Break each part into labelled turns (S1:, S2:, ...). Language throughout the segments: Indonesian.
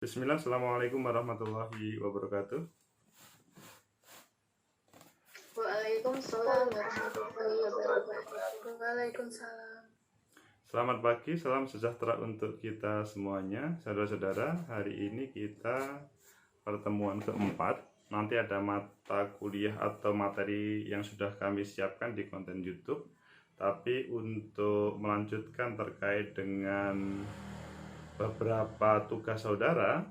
S1: Bismillah, Assalamualaikum warahmatullahi wabarakatuh.
S2: Waalaikumsalam warahmatullahi wabarakatuh.
S3: Waalaikumsalam.
S1: Selamat pagi, salam sejahtera untuk kita semuanya. Saudara-saudara, hari ini kita pertemuan keempat. Nanti ada mata kuliah atau materi yang sudah kami siapkan di konten YouTube. Tapi untuk melanjutkan terkait dengan beberapa tugas saudara,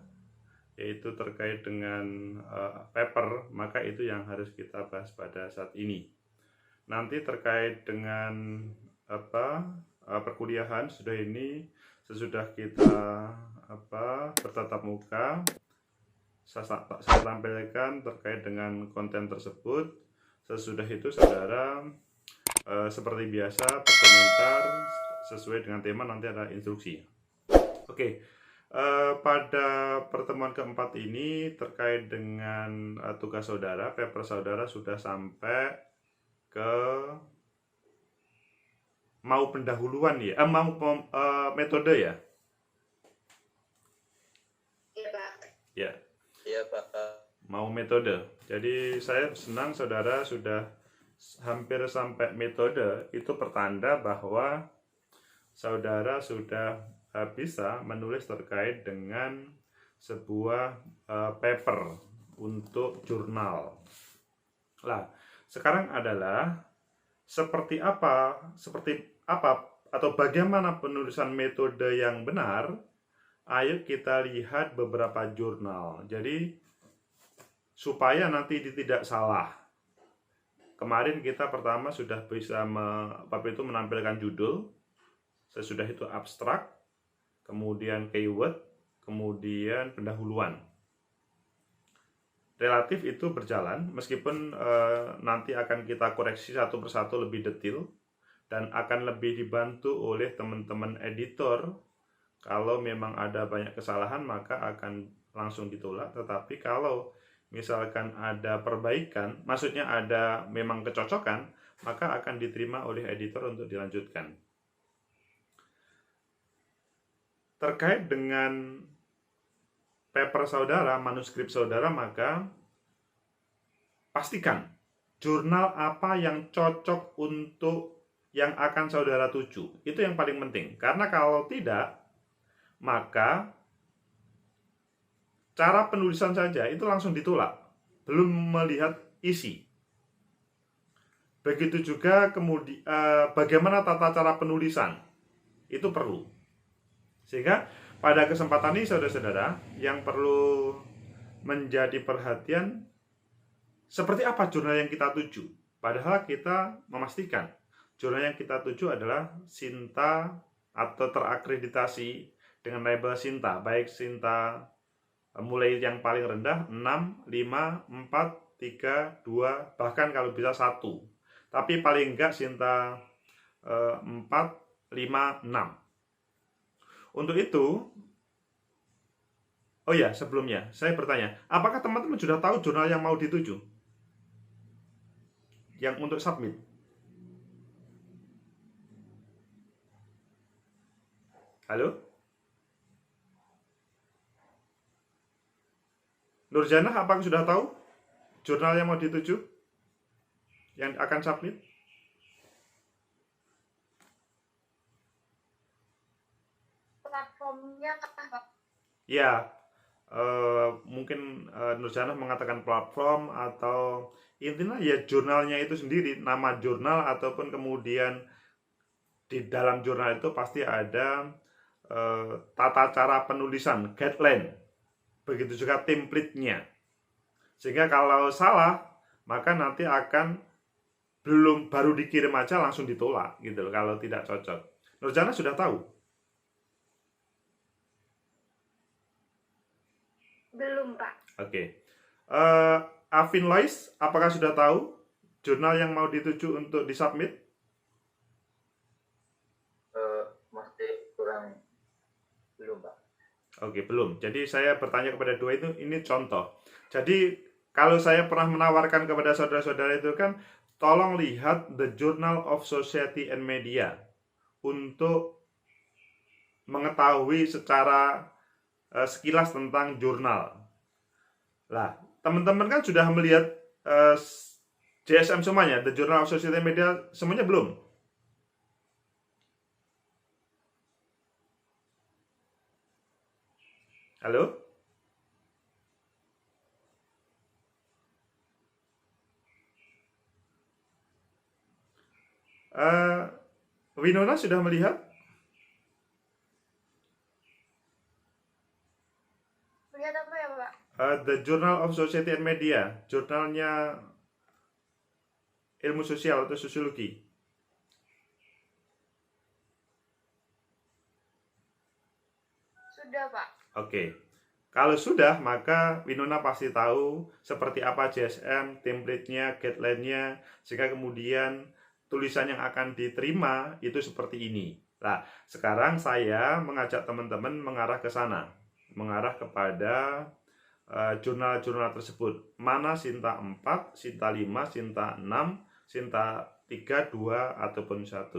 S1: yaitu terkait dengan paper, maka itu yang harus kita bahas pada saat ini. Nanti terkait dengan perkuliahan sesudah kita bertatap muka, saya tampilkan terkait dengan konten tersebut. Sesudah itu saudara seperti biasa berkomentar sesuai dengan tema, nanti ada instruksi. Oke. Pada pertemuan keempat ini terkait dengan tugas saudara, paper saudara sudah sampai ke mau pendahuluan ya, metode ya.
S2: Iya Pak.
S1: Ya.
S3: Iya Pak.
S1: Mau metode. Jadi saya senang saudara sudah hampir sampai metode. Itu pertanda bahwa saudara sudah bisa menulis terkait dengan sebuah paper untuk jurnal. Nah, sekarang adalah seperti apa atau bagaimana penulisan metode yang benar. Ayo kita lihat beberapa jurnal. Jadi supaya nanti tidak salah. Kemarin kita pertama sudah bisa menampilkan judul, sesudah itu abstrak, kemudian keyword, kemudian pendahuluan. Relatif itu berjalan, meskipun nanti akan kita koreksi satu persatu lebih detail dan akan lebih dibantu oleh teman-teman editor. Kalau memang ada banyak kesalahan maka akan langsung ditolak, tetapi kalau misalkan ada perbaikan, maksudnya ada memang kecocokan, maka akan diterima oleh editor untuk dilanjutkan. Terkait dengan paper saudara, manuskrip saudara, maka pastikan jurnal apa yang cocok untuk yang akan saudara tuju. Itu yang paling penting. Karena kalau tidak, maka cara penulisan saja itu langsung ditolak, belum melihat isi. Begitu juga kemudian bagaimana tata cara penulisan, itu perlu. Sehingga pada kesempatan ini saudara-saudara, yang perlu menjadi perhatian, seperti apa jurnal yang kita tuju. Padahal kita memastikan jurnal yang kita tuju adalah Sinta atau terakreditasi dengan label Sinta, baik Sinta mulai yang paling rendah 6, 5, 4, 3, 2, bahkan kalau bisa 1. Tapi paling enggak Sinta 4, 5, 6. Untuk itu, oh ya, sebelumnya saya bertanya, apakah teman-teman sudah tahu jurnal yang mau dituju? Yang untuk submit? Halo? Nurjanah, apakah sudah tahu jurnal yang mau dituju? Yang akan submit?
S2: Platformnya apa?
S1: Ya, mungkin Nurjanah mengatakan platform atau intinya ya jurnalnya itu sendiri, nama jurnal ataupun kemudian di dalam jurnal itu pasti ada tata cara penulisan, guideline, begitu juga template-nya. Sehingga kalau salah, maka nanti akan baru dikirim aja langsung ditolak gitu loh, kalau tidak cocok. Nurjana sudah tahu?
S2: Belum Pak.
S1: Oke. Afin Lois, apakah sudah tahu jurnal yang mau dituju untuk disubmit?
S3: Masih kurang, belum Pak.
S1: Oke, belum. Jadi saya bertanya kepada dua itu, ini contoh. Jadi kalau saya pernah menawarkan kepada saudara-saudara itu kan, tolong lihat The Journal of Society and Media untuk mengetahui secara sekilas tentang jurnal. Lah, teman-teman kan sudah melihat JSM semuanya, The Journal of Society and Media, semuanya belum? Halo? Winona sudah melihat?
S2: Lihat apa ya, Pak?
S1: The Journal of Society and Media, jurnalnya ilmu sosial atau sosiologi.
S2: Sudah, Pak.
S1: Oke. Kalau sudah, maka Winona pasti tahu seperti apa JSM, template-nya, guideline-nya, sehingga kemudian tulisan yang akan diterima itu seperti ini. Nah, sekarang saya mengajak teman-teman mengarah ke sana, mengarah kepada jurnal-jurnal tersebut. Mana Sinta 4, Sinta 5, Sinta 6, Sinta 3, 2, ataupun 1.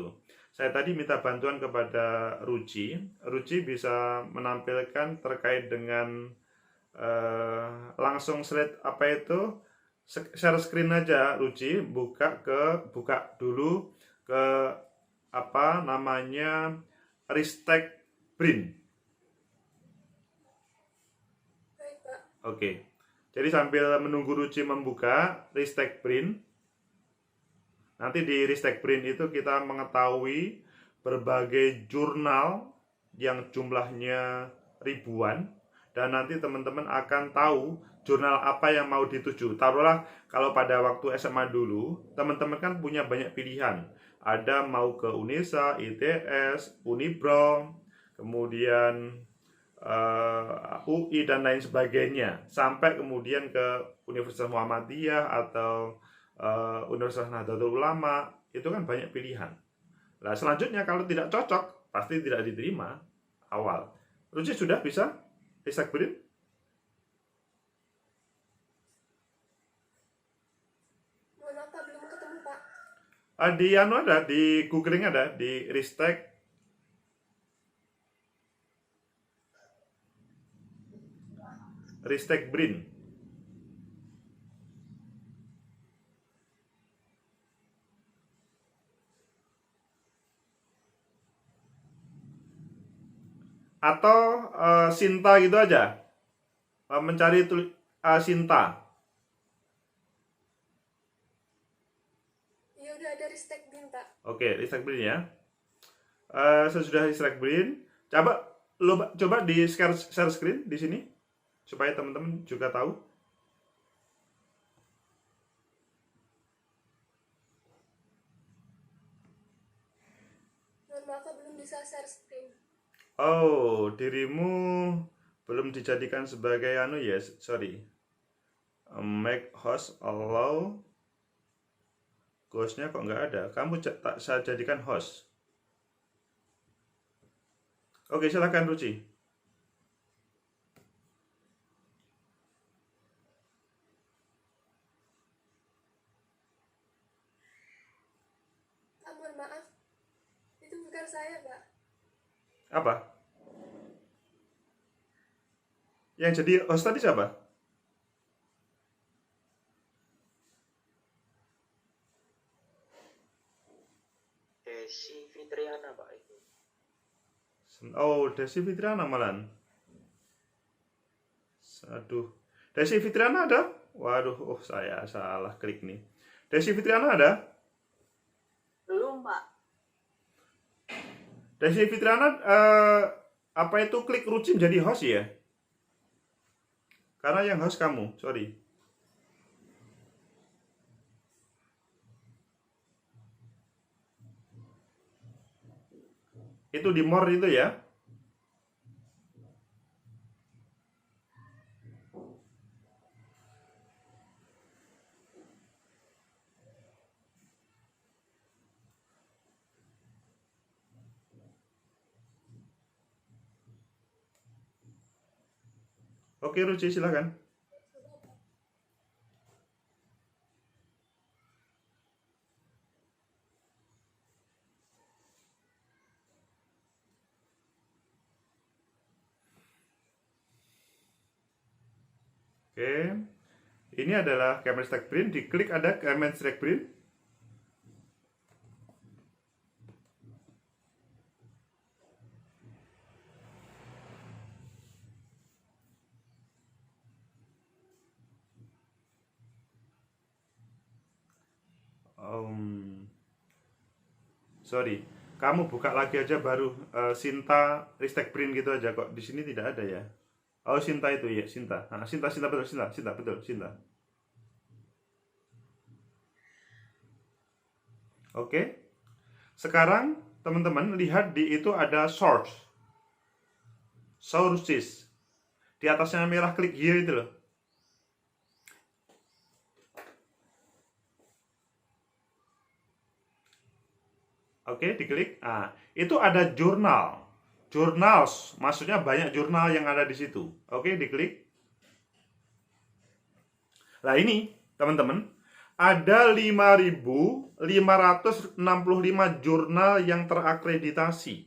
S1: Saya tadi minta bantuan kepada Ruci. Ruci bisa menampilkan terkait dengan langsung slide apa itu, share screen aja. Ruci buka dulu ke apa namanya, Ristek Brin. Oke. Jadi sambil menunggu Ruci membuka Ristek Brin, nanti di Ristek Brin itu kita mengetahui berbagai jurnal yang jumlahnya ribuan, dan nanti teman-teman akan tahu jurnal apa yang mau dituju. Taruhlah kalau pada waktu SMA dulu, teman-teman kan punya banyak pilihan. Ada mau ke UNESA, ITS, Unibro, kemudian UI dan lain sebagainya, sampai kemudian ke Universitas Muhammadiyah atau Universitas Nahdlatul Ulama. Itu kan banyak pilihan. Nah, selanjutnya kalau tidak cocok pasti tidak diterima awal. Ruci sudah bisa Ristek Brin?
S2: Mana Pak, belum ketemu, Pak.
S1: Di anu ada, di googling ada, di Ristek Brin. Atau Sinta gitu aja. Mencari Sinta.
S2: Ya udah ada Ristek Brin, Pak.
S1: Oke, Ristek Brin ya. Sesudah Ristek Brin, coba di share screen di sini supaya teman-teman juga tahu.
S2: Mohon maaf, belum bisa share screen.
S1: Oh, dirimu belum dijadikan sebagai anu ya, sorry. Make host allow. Hostnya kok nggak ada. Kamu tak saya jadikan host. Oke, silakan Ruci.
S2: Mohon maaf, itu bukan saya, Pak.
S1: Apa? Yang jadi host tadi siapa?
S3: Desi Fitriana, Pak, itu.
S1: Oh, Desi Fitriana malan. Aduh. Desi Fitriana ada? Waduh, saya salah klik nih. Desi Fitriana ada?
S2: Belum, Pak.
S1: Desi Fitriana apa itu klik Ruci menjadi host ya? Karena yang host kamu, sorry. Itu di more itu ya. Oke Ruci, silakan. Oke. Ini adalah Kemenristek BRIN, diklik ada Kemenristek BRIN. Sorry, kamu buka lagi aja baru Sinta Ristek BRIN gitu aja kok. Di sini tidak ada ya. Oh, Sinta itu ya, Sinta. Nah, Sinta betul, Sinta betul, Sinta. Oke. Sekarang teman-teman lihat di itu ada source. Sources. Di atasnya merah klik here itu loh. Oke, diklik. Nah, itu ada jurnal. Journals, maksudnya banyak jurnal yang ada di situ. Oke, diklik. Nah, ini, teman-teman, ada 5.565 jurnal yang terakreditasi.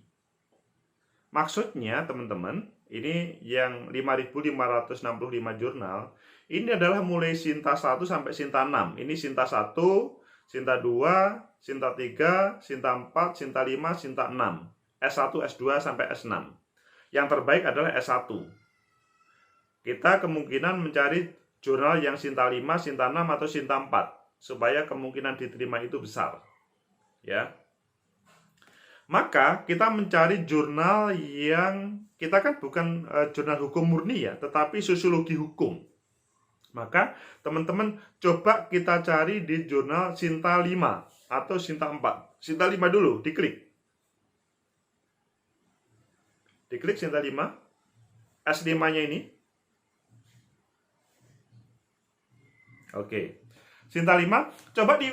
S1: Maksudnya, teman-teman, ini yang 5.565 jurnal, ini adalah mulai Sinta 1 sampai Sinta 6. Ini Sinta 1, Sinta 2, Sinta 3, Sinta 4, Sinta 5, Sinta 6. S1, S2 sampai S6. Yang terbaik adalah S1. Kita kemungkinan mencari jurnal yang Sinta 5, Sinta 6 atau Sinta 4 supaya kemungkinan diterima itu besar. Ya. Maka kita mencari jurnal yang kita kan bukan jurnal hukum murni ya, tetapi sosiologi hukum. Maka teman-teman coba kita cari di jurnal Sinta 5 atau Sinta 4. Sinta 5 dulu, diklik. Diklik Sinta 5. S5-nya ini. Oke. Sinta 5, coba di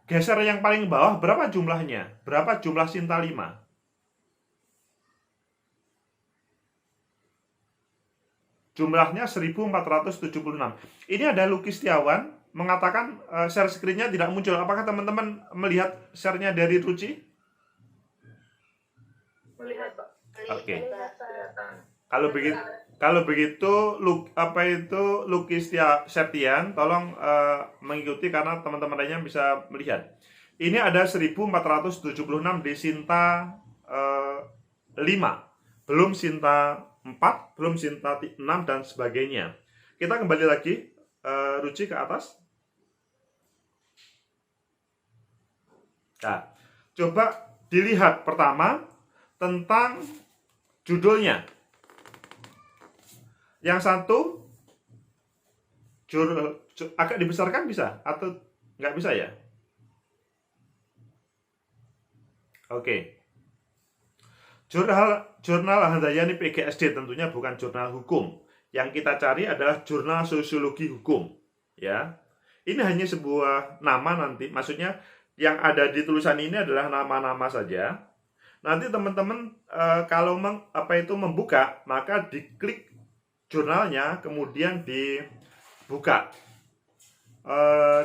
S1: geser yang paling bawah, berapa jumlahnya? Berapa jumlah Sinta 5? Jumlahnya 1476. Ini ada Luki Setiawan mengatakan share screen-nya tidak muncul. Apakah teman-teman melihat share-nya dari Ruci?
S2: Melihat, Pak.
S1: Oke.
S3: Kelihatan.
S1: Kalau begitu Luki Septian, tolong mengikuti karena teman-teman lainnya bisa melihat. Ini ada 1476 di Sinta 5. Belum Sinta 4, belum Sinta 6 dan sebagainya. Kita kembali lagi Ruci ke atas. Nah, coba dilihat pertama tentang judulnya. Yang satu agak dibesarkan bisa atau nggak bisa ya? Oke. Jurnal Handayani PGSD tentunya bukan jurnal hukum. Yang kita cari adalah jurnal sosiologi hukum. Ya, ini hanya sebuah nama nanti. Maksudnya yang ada di tulisan ini adalah nama-nama saja. Nanti teman-teman kalau membuka, maka diklik jurnalnya, kemudian dibuka.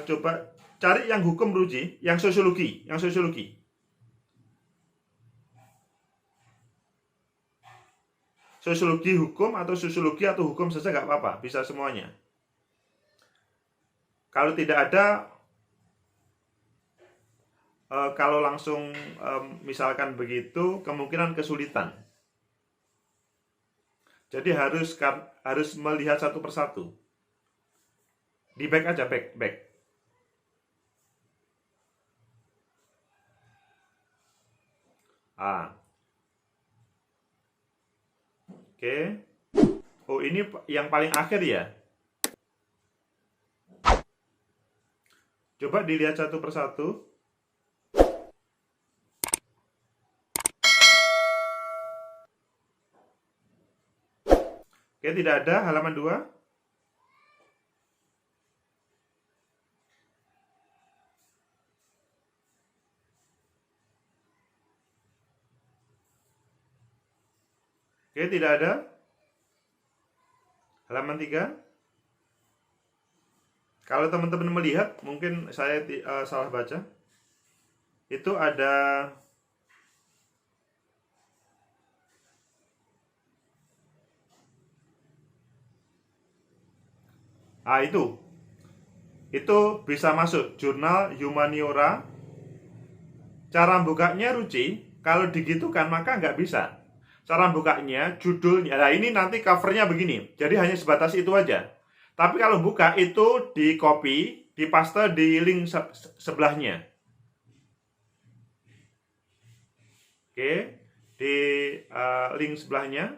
S1: Coba cari yang hukum Ruci, yang sosiologi. Sosiologi hukum atau sosiologi atau hukum saja nggak apa-apa, bisa semuanya. Kalau tidak ada, kalau langsung misalkan begitu, kemungkinan kesulitan. Jadi harus melihat satu persatu. Di back aja, back. Oke. Oh, ini yang paling akhir ya. Coba dilihat satu persatu. Oke, tidak ada halaman 2. Oke, tidak ada. Halaman 3. Kalau teman-teman melihat, mungkin saya salah baca. Itu ada Itu bisa masuk jurnal humaniora. Cara bukanya Ruci, kalau digitukan maka nggak bisa. Cara bukanya, judulnya, nah ini nanti covernya begini, jadi hanya sebatas itu aja. Tapi kalau buka itu di copy, di paste di link sebelahnya. Oke, di link sebelahnya.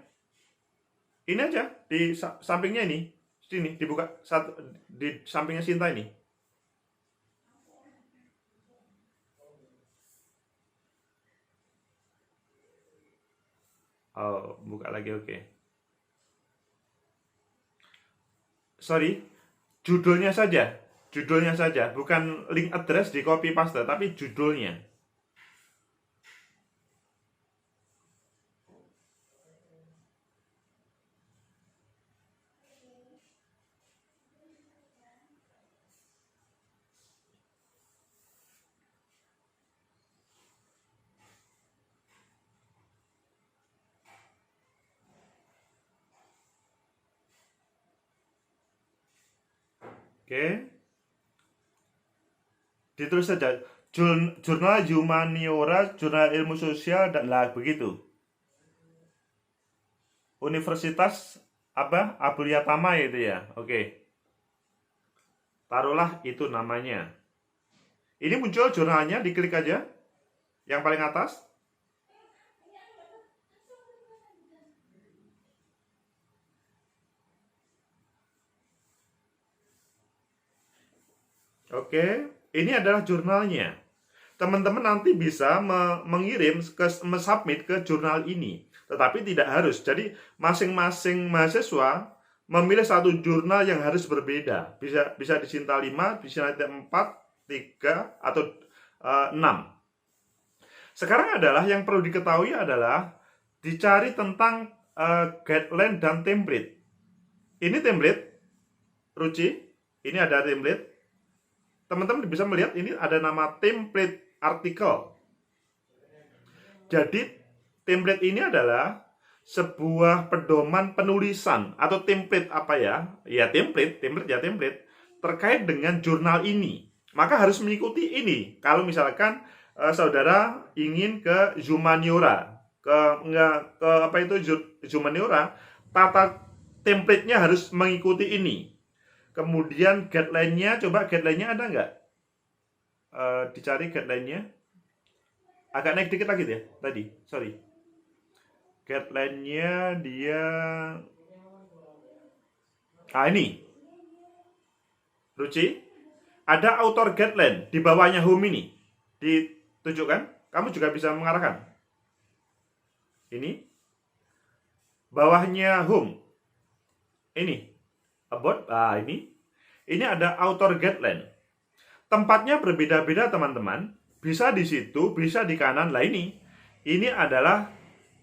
S1: Ini aja, di sampingnya ini. Sini, dibuka satu di sampingnya Sinta ini. Oh, buka lagi, oke. Sorry, judulnya saja. Judulnya saja, bukan link address di copy paste, tapi judulnya. Oke. Ditulis saja jurnal humaniora, jurnal ilmu sosial dan lah begitu. Universitas apa? Abuliyatama itu ya. Oke. Taruhlah itu namanya. Ini muncul jurnalnya, diklik aja. Yang paling atas. Oke, ini adalah jurnalnya. Teman-teman nanti bisa mengirim, submit ke jurnal ini. Tetapi tidak harus. Jadi masing-masing mahasiswa memilih satu jurnal yang harus berbeda. Bisa di Sinta 5, bisa nanti 4, 3, atau 6. Sekarang adalah yang perlu diketahui adalah dicari tentang guideline dan template. Ini template, Ruci. Ini ada template. Teman-teman bisa melihat ini ada nama template artikel. Jadi template ini adalah sebuah pedoman penulisan atau template apa ya? Ya template terkait dengan jurnal ini. Maka harus mengikuti ini. Kalau misalkan saudara ingin ke humaniora, ke apa itu humaniora, tata template-nya harus mengikuti ini. Kemudian guideline-nya, coba guideline-nya ada nggak? Dicari guideline-nya. Agak naik dikit lagi ya, tadi, sorry. Guideline-nya dia... ini. Ruci, ada author guideline di bawahnya home ini. Ditunjukkan, kamu juga bisa mengarahkan. Ini. Bawahnya home. Ini. About, ini ada author guideline. Tempatnya berbeda-beda teman-teman. Bisa di situ, bisa di kanan. Lah ini adalah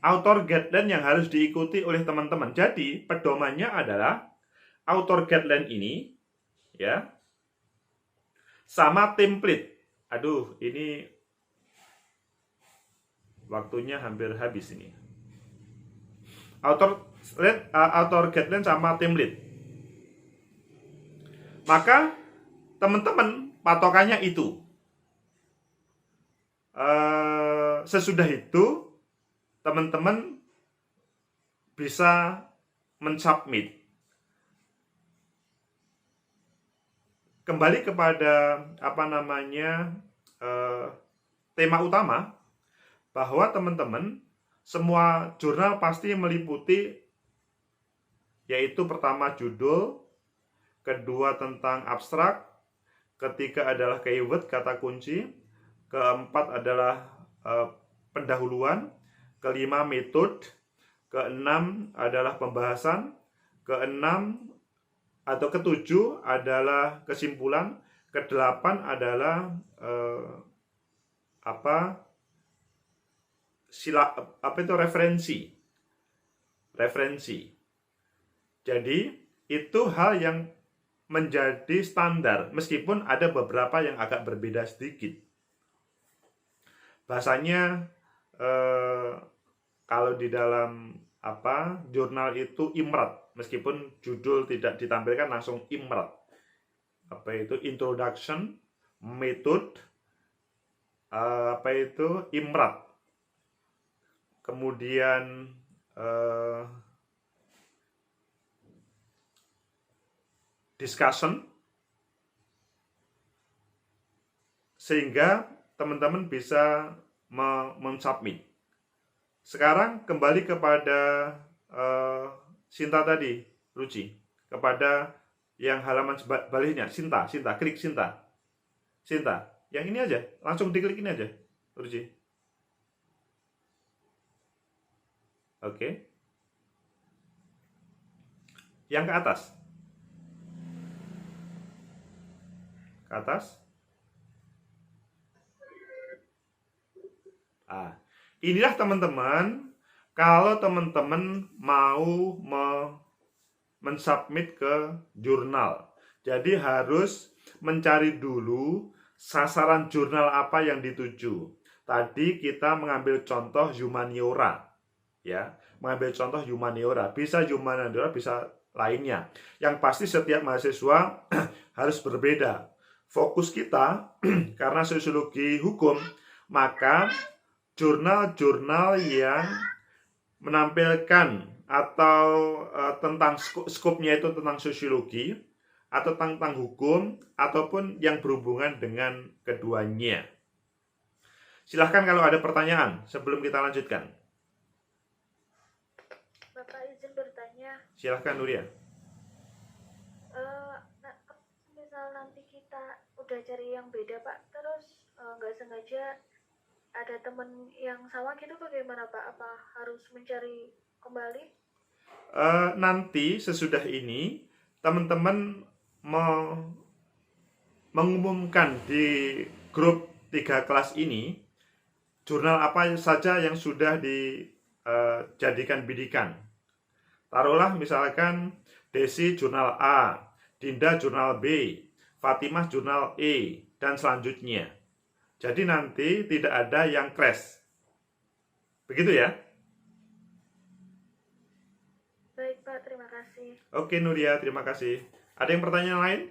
S1: author guideline yang harus diikuti oleh teman-teman. Jadi pedomannya adalah author guideline ini, ya, sama template. Aduh, ini waktunya hampir habis ini. Author guideline sama template. Maka teman-teman patokannya itu. Sesudah itu teman-teman bisa mensubmit. Kembali kepada tema utama, bahwa teman-teman semua jurnal pasti meliputi, yaitu pertama judul, kedua tentang abstrak, ketiga adalah keyword, kata kunci, keempat adalah pendahuluan, kelima metode, keenam adalah pembahasan, keenam atau ketujuh adalah kesimpulan, kedelapan adalah referensi. Jadi itu hal yang menjadi standar, meskipun ada beberapa yang agak berbeda sedikit. Bahasanya kalau di dalam jurnal itu IMRAT. meskipun judul tidak ditampilkan langsung IMRAT. Apa itu? Introduction, Method, IMRAT. Kemudian discussion, sehingga teman-teman bisa mensubmit. Sekarang kembali kepada Sinta tadi, Ruci, kepada yang halaman baliknya, Sinta, klik Sinta, yang ini aja, langsung diklik ini aja, Ruci. Oke. Yang ke atas. Ke atas. Inilah teman-teman, kalau teman-teman mau mensubmit ke jurnal. Jadi harus mencari dulu sasaran jurnal apa yang dituju. Tadi kita mengambil contoh humaniora. Ya, mengambil contoh humaniora, bisa humaniora, bisa lainnya. Yang pasti setiap mahasiswa harus berbeda. Fokus kita karena sosiologi hukum, maka jurnal-jurnal yang menampilkan atau tentang skopnya itu tentang sosiologi atau tentang hukum ataupun yang berhubungan dengan keduanya. Silahkan kalau ada pertanyaan sebelum kita lanjutkan.
S4: Bapak izin bertanya.
S1: Silahkan Nuria.
S4: Misal nanti kita udah cari yang beda Pak, terus nggak sengaja ada temen yang sama gitu, bagaimana Pak? Apa harus mencari kembali?
S1: Nanti sesudah ini teman-teman mengumumkan di grup 3 kelas ini jurnal apa saja yang sudah dijadikan bidikan. Taruhlah misalkan Desi jurnal A, Dinda jurnal B, Fatimah jurnal E, dan selanjutnya. Jadi nanti tidak ada yang crash. Begitu ya?
S4: Baik Pak, terima kasih.
S1: Oke Nuria, terima kasih. Ada yang pertanyaan lain?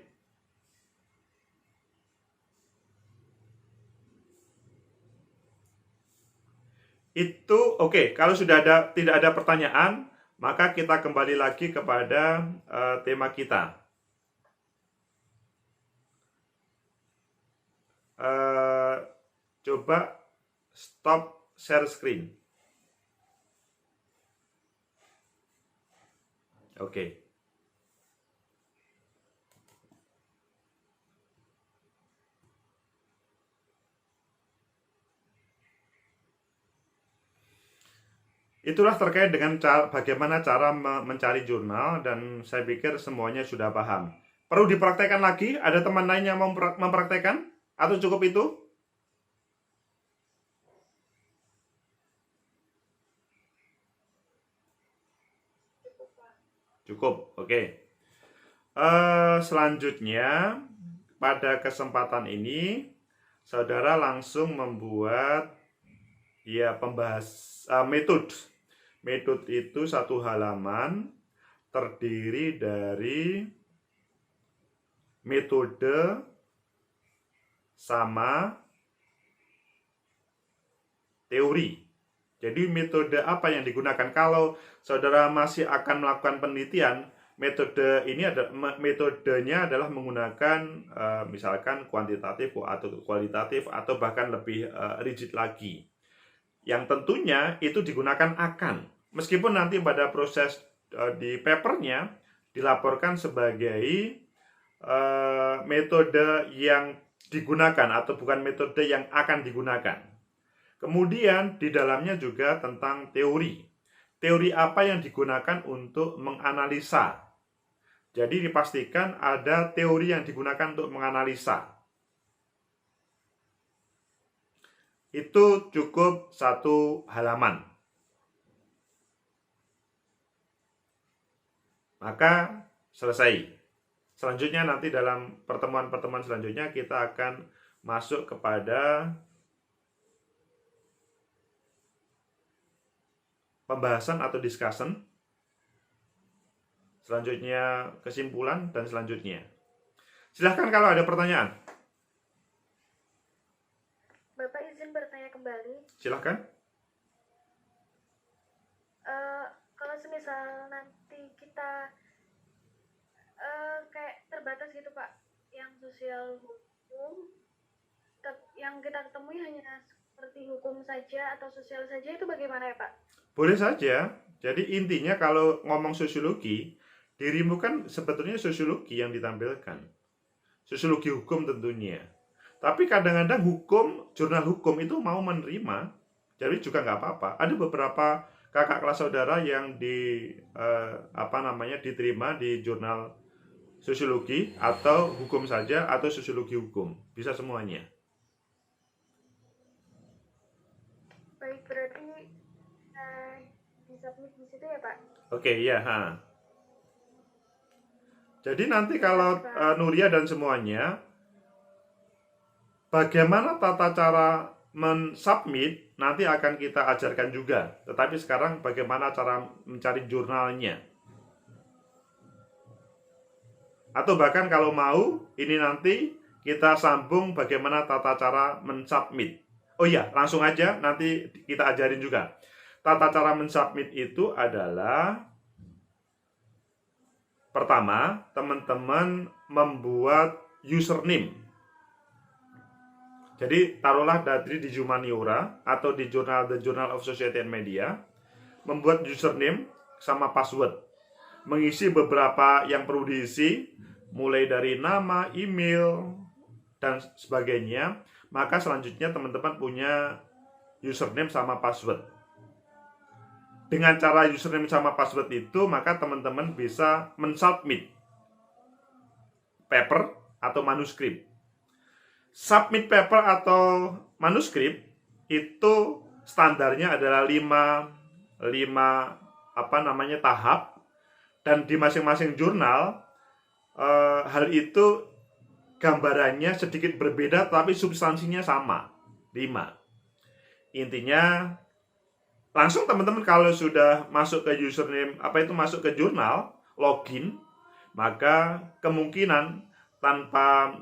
S1: Itu oke. Kalau sudah tidak ada pertanyaan, maka kita kembali lagi kepada tema kita. Coba stop share screen. Oke. Itulah terkait dengan bagaimana cara mencari jurnal, dan saya pikir semuanya sudah paham. Perlu dipraktekkan lagi? Ada teman lain yang mau mempraktekkan? Atau cukup itu? Cukup, oke. Selanjutnya, pada kesempatan ini, saudara langsung membuat metode. Metode itu satu halaman, terdiri dari metode sama teori. Jadi metode apa yang digunakan? Kalau saudara masih akan melakukan penelitian, metodenya adalah menggunakan misalkan kuantitatif atau kualitatif atau bahkan lebih rigid lagi. Yang tentunya itu digunakan akan, meskipun nanti pada proses di papernya dilaporkan sebagai metode yang digunakan atau bukan metode yang akan digunakan. Kemudian di dalamnya juga tentang teori. Teori apa yang digunakan untuk menganalisa. Jadi dipastikan ada teori yang digunakan untuk menganalisa. Itu cukup satu halaman. Maka selesai. Selanjutnya nanti dalam pertemuan-pertemuan selanjutnya kita akan masuk kepada pembahasan atau discussion selanjutnya kesimpulan, dan selanjutnya. Silahkan kalau ada pertanyaan.
S4: Bapak izin bertanya kembali.
S1: Silahkan.
S4: Kalau semisal nanti kita kayak terbatas gitu Pak, yang sosial hukum, yang kita temui hanya seperti hukum saja atau sosial saja, itu bagaimana ya Pak?
S1: Boleh saja. Jadi intinya kalau ngomong sosiologi, dirimu kan sebetulnya sosiologi yang ditampilkan. Sosiologi hukum tentunya. Tapi kadang-kadang jurnal hukum itu mau menerima, jadi juga nggak apa-apa. Ada beberapa kakak kelas saudara yang diterima di jurnal sosiologi atau hukum saja atau sosiologi hukum, bisa semuanya.
S4: Baik, berarti disubmit di situ ya Pak?
S1: Oke, ya. Jadi nanti kalau Nuria dan semuanya, bagaimana tata cara mensubmit nanti akan kita ajarkan juga. Tetapi sekarang bagaimana cara mencari jurnalnya. Atau bahkan kalau mau, ini nanti kita sambung bagaimana tata cara mensubmit. Oh iya, langsung aja nanti kita ajarin juga. Tata cara mensubmit itu adalah, pertama, teman-teman membuat username. Jadi taruhlah dari di Humaniora atau di The Journal of Society and Media, membuat username sama password, mengisi beberapa yang perlu diisi, mulai dari nama, email, dan sebagainya. Maka selanjutnya teman-teman punya username sama password. Dengan cara username sama password itu, maka teman-teman bisa mensubmit paper atau manuskrip. Submit paper atau manuskrip itu standarnya adalah 5 tahap, dan di masing-masing jurnal hal itu gambarannya sedikit berbeda tapi substansinya sama, 5. Intinya langsung teman-teman kalau sudah masuk ke username, masuk ke jurnal, login, maka kemungkinan tanpa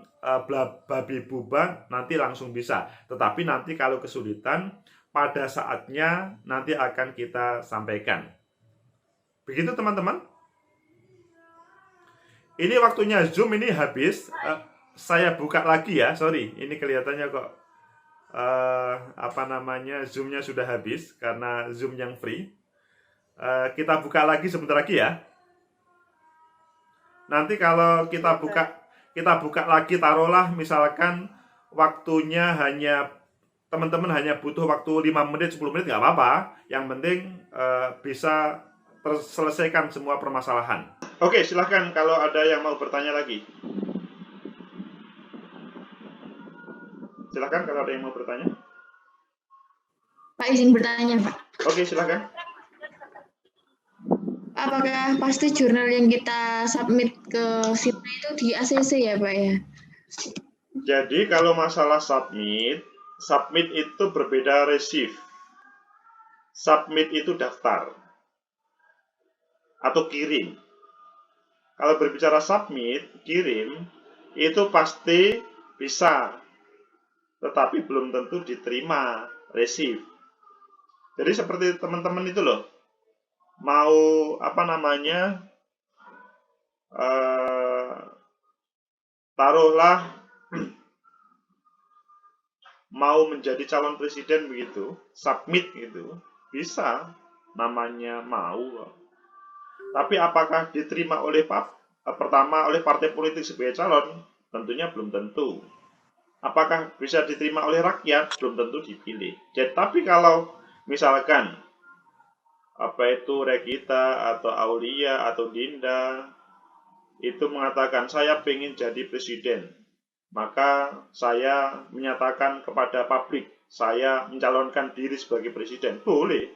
S1: babi buba nanti langsung bisa. Tetapi nanti kalau kesulitan, pada saatnya nanti akan kita sampaikan. Begitu teman-teman. Ini waktunya Zoom ini habis. Saya buka lagi ya, sorry. Ini kelihatannya kok Zoom-nya sudah habis karena Zoom yang free. Kita buka lagi sebentar lagi ya. Nanti kalau kita buka lagi, taruhlah misalkan waktunya teman-teman hanya butuh waktu 5 menit, 10 menit, nggak apa-apa. Yang penting bisa terselesaikan semua permasalahan. Oke, silahkan kalau ada yang mau bertanya lagi. Silahkan kalau ada yang mau bertanya.
S5: Pak, izin bertanya, Pak.
S1: Oke, silahkan.
S5: Apakah pasti jurnal yang kita submit ke Fitra itu di ACC ya, Pak ya?
S1: Jadi kalau masalah submit itu berbeda receive. Submit itu daftar atau kirim. Kalau berbicara submit, kirim, itu pasti bisa, tetapi belum tentu diterima, receive. Jadi seperti teman-teman itu loh, mau taruhlah mau menjadi calon presiden begitu, submit gitu, bisa, namanya mau. Tapi apakah diterima oleh pertama oleh partai politik sebagai calon? Tentunya belum tentu. Apakah bisa diterima oleh rakyat? Belum tentu dipilih. Jadi, tapi kalau misalkan Regita atau Aulia atau Dinda itu mengatakan saya pengen jadi presiden, maka saya menyatakan kepada publik saya mencalonkan diri sebagai presiden, boleh.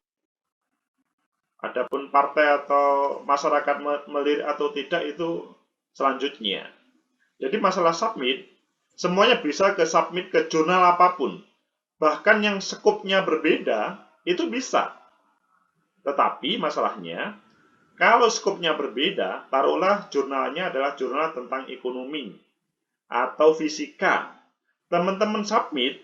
S1: Adapun partai atau masyarakat melirik atau tidak itu selanjutnya. Jadi masalah submit, semuanya bisa ke submit ke jurnal apapun. Bahkan yang skupnya berbeda, itu bisa. Tetapi masalahnya, Kalau skopnya berbeda, taruhlah jurnalnya adalah jurnal tentang ekonomi atau fisika. Teman-teman submit,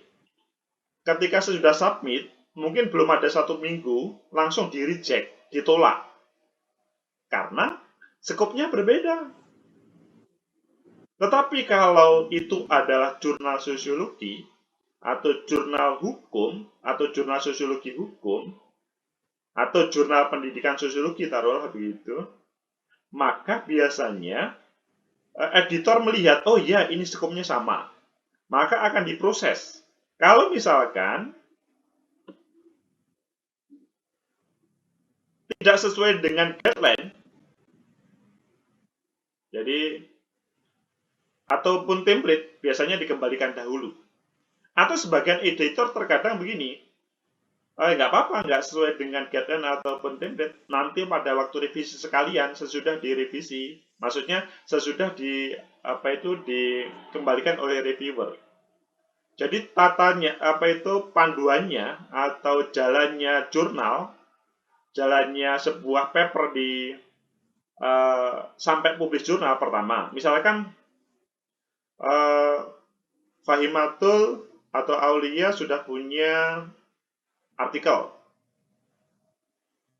S1: ketika sudah submit, mungkin belum ada 1 minggu, langsung di-reject, ditolak. Karena skopnya berbeda. Tetapi kalau itu adalah jurnal sosiologi, atau jurnal hukum, atau jurnal sosiologi hukum, atau jurnal pendidikan sosiologi, taruhlah begitu, maka biasanya editor melihat, oh ya ini skopnya sama, maka akan diproses. Kalau misalkan tidak sesuai dengan guideline, jadi ataupun template biasanya dikembalikan dahulu. Atau sebagian editor terkadang begini, nggak apa-apa, nggak sesuai dengan guideline ataupun template, nanti pada waktu revisi sekalian, sesudah direvisi, maksudnya sesudah dikembalikan oleh reviewer. Jadi tatanya, panduannya atau jalannya jurnal, jalannya sebuah paper sampai publish jurnal pertama. Misalkan Fahimatul atau Aulia sudah punya artikel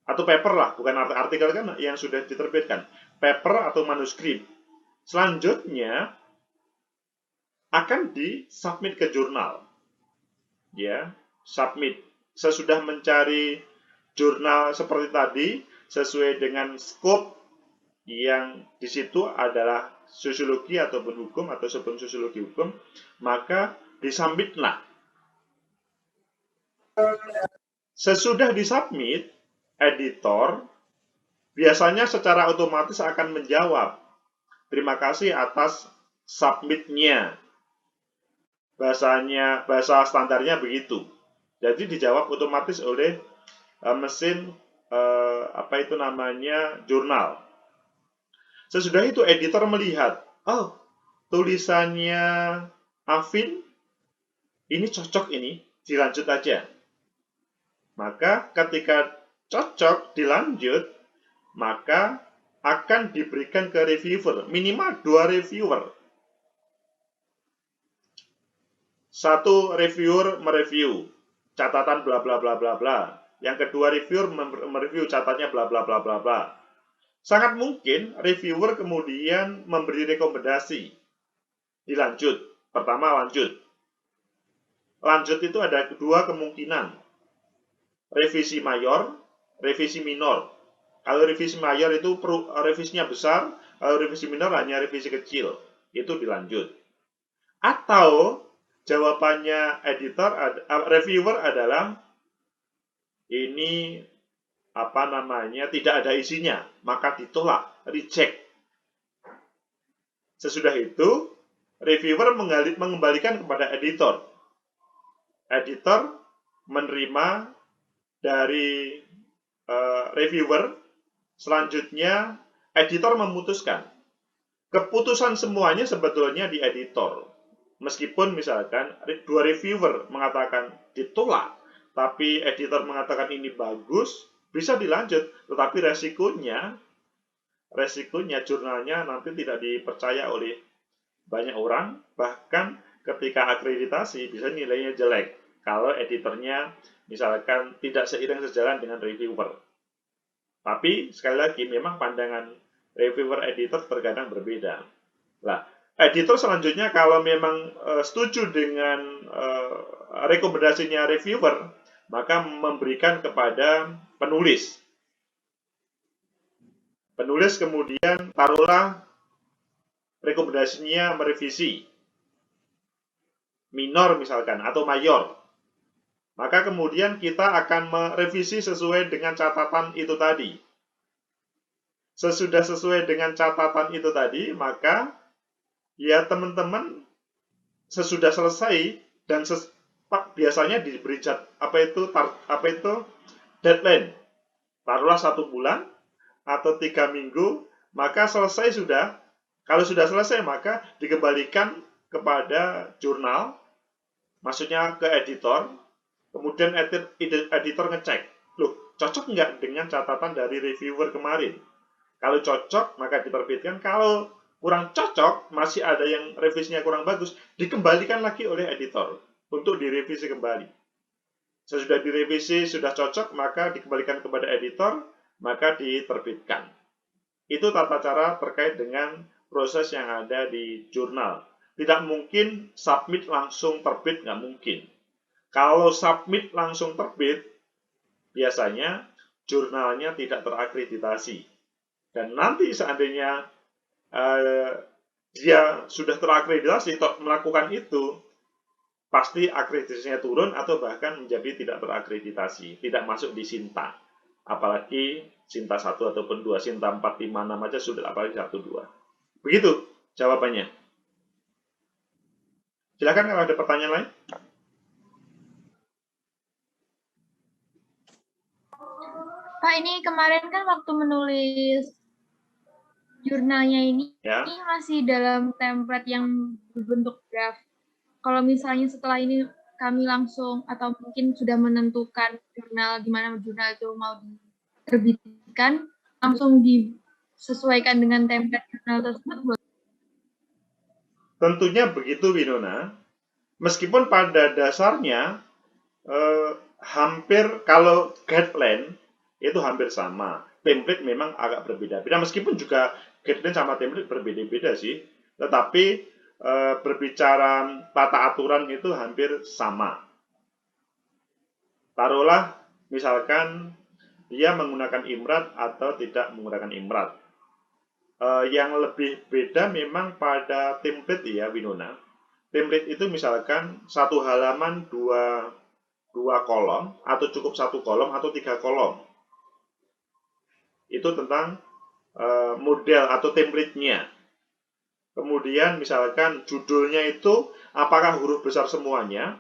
S1: atau paper lah, bukan artikel kan yang sudah diterbitkan, paper atau manuskrip. Selanjutnya akan disubmit ke jurnal. Ya, submit. Sesudah mencari jurnal seperti tadi sesuai dengan skop yang di situ adalah sosiologi ataupun hukum atau sebelum sosiologi hukum, maka disubmitlah. Sesudah disubmit, editor biasanya secara otomatis akan menjawab, terima kasih atas submitnya. Bahasa standarnya begitu. Jadi dijawab otomatis oleh mesin jurnal. Sesudah itu editor melihat, oh tulisannya Afin ini cocok, ini dilanjut aja. Maka ketika cocok dilanjut, maka akan diberikan ke reviewer, minimal 2 reviewer. Satu reviewer mereview catatan bla bla bla bla bla. Yang kedua reviewer mereview catatannya bla bla bla bla bla. Sangat mungkin reviewer kemudian memberi rekomendasi. Dilanjut. Pertama lanjut. Lanjut itu ada 2 kemungkinan. Revisi mayor, revisi minor. Kalau revisi mayor itu revisinya besar, kalau revisi minor hanya revisi kecil. Itu dilanjut. Atau jawabannya reviewer adalah ini tidak ada isinya, maka ditolak, reject. Sesudah itu reviewer mengembalikan kepada editor. Editor menerima dari reviewer, selanjutnya editor memutuskan. Keputusan semuanya sebetulnya di editor. Meskipun misalkan 2 reviewer mengatakan ditolak, tapi editor mengatakan ini bagus, bisa dilanjut, tetapi resikonya jurnalnya nanti tidak dipercaya oleh banyak orang, bahkan ketika akreditasi bisa nilainya jelek kalau editornya misalkan tidak seiring sejalan dengan reviewer. Tapi sekali lagi memang pandangan reviewer editor terkadang berbeda. Nah, editor selanjutnya kalau memang setuju dengan rekomendasinya reviewer, maka memberikan kepada penulis. Penulis kemudian taruhlah rekomendasinya merevisi minor misalkan atau mayor. Maka kemudian kita akan merevisi sesuai dengan catatan itu tadi. Sesudah sesuai dengan catatan itu tadi, maka ya teman-teman sesudah selesai dan biasanya diberi deadline. Taruhlah 1 bulan atau 3 minggu, maka selesai sudah. Kalau sudah selesai, maka dikembalikan kepada jurnal, maksudnya ke editor. Kemudian editor ngecek, loh cocok nggak dengan catatan dari reviewer kemarin? Kalau cocok, maka diterbitkan. Kalau kurang cocok, masih ada yang revisinya kurang bagus, dikembalikan lagi oleh editor untuk direvisi kembali. Sesudah direvisi, sudah cocok, maka dikembalikan kepada editor, maka diterbitkan. Itu tata cara terkait dengan proses yang ada di jurnal. Tidak mungkin submit langsung terbit, nggak mungkin. Kalau submit langsung terbit, biasanya jurnalnya tidak terakreditasi. Dan nanti seandainya dia sudah terakreditasi atau melakukan itu, pasti akreditasinya turun atau bahkan menjadi tidak terakreditasi, tidak masuk di Sinta. Apalagi Sinta 1 ataupun 2, Sinta 4, 5, 6 aja sudah, apalagi 1, 2. Begitu jawabannya. Silakan kalau ada pertanyaan lain.
S5: Pak, ini kemarin kan waktu menulis jurnalnya ini
S1: Ya.
S5: masih dalam template yang berbentuk draft. Kalau misalnya setelah ini kami langsung atau mungkin sudah menentukan jurnal di mana jurnal itu mau diterbitkan, langsung disesuaikan dengan template jurnal tersebut.
S1: Tentunya begitu, Winona. Meskipun pada dasarnya hampir kalau guideline itu hampir sama. Template memang agak berbeda-beda, meskipun juga guideline sama template berbeda-beda sih. Tetapi berbicara tata aturan itu hampir sama. Taruhlah misalkan dia menggunakan imrat atau tidak menggunakan imrat. Yang lebih beda memang pada template ya, Winona. Template itu misalkan satu halaman dua kolom, atau cukup satu kolom atau 3 kolom. Itu tentang model atau template-nya. Kemudian misalkan judulnya itu apakah huruf besar semuanya